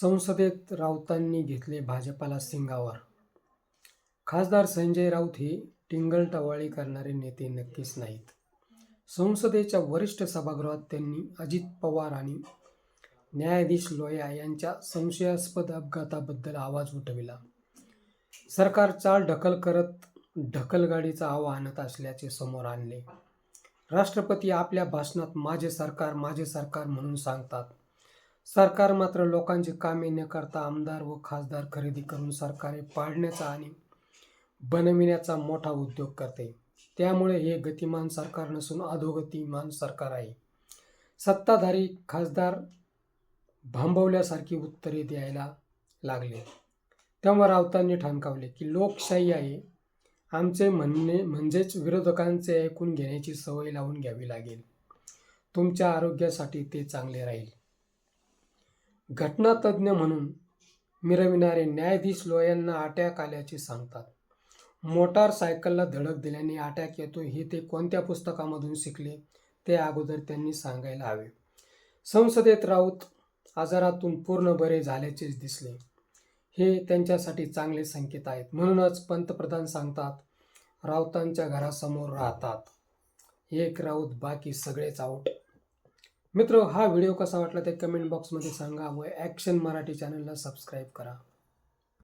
संसदेत राऊतांनी घेतले भाजपाला सिंगावर. खासदार संजय राऊत हे टिंगलटवाळी करणारे नेते नक्कीच नाहीत. संसदेच्या वरिष्ठ सभागृहात त्यांनी अजित पवार आणि न्यायाधीश लोया यांच्या संशयास्पद अपघाताबद्दल आवाज उठविला. सरकार चालढकल करत ढकलगाडीचा हवा आणत असल्याचे समोर आणले. राष्ट्रपती आपल्या भाषणात माझे सरकार म्हणून सांगतात. सरकार मात्र लोकांची कामे न करता आमदार व खासदार खरेदी करून सरकारे पाडण्याचा आणि बनविण्याचा मोठा उद्योग करते. त्यामुळे हे गतिमान सरकार नसून अधोगतिमान सरकार आहे. सत्ताधारी खासदार भांबवल्यासारखी उत्तरे द्यायला लागले. तेव्हा राऊतांनी ठणकावले की लोकशाही आहे. आमचे म्हणणे म्हणजेच विरोधकांचे ऐकून घेण्याची सवय लावून घ्यावी लागेल. तुमच्या आरोग्यासाठी ते चांगले राहील. घटनातज्ज्ञ म्हणून मिरविणारे न्यायाधीश लोयांना अटॅक आल्याचे सांगतात. मोटारसायकलला धडक दिल्याने अटॅक येतो हे ते कोणत्या पुस्तकामधून शिकले ते अगोदर त्यांनी सांगायला हवे. संसदेत राऊत आजारातून पूर्ण बरे झाल्याचेच दिसले. हे त्यांच्यासाठी चांगले संकेत आहेत. म्हणूनच पंतप्रधान सांगतात राऊतांच्या घरासमोर राहतात. एक राऊत बाकी सगळेच आऊट. मित्र, हा व्हिडिओ कसा वाटला ते कमेंट बॉक्समध्ये सांगा व ॲक्शन मराठी चॅनलला सबस्क्राईब करा.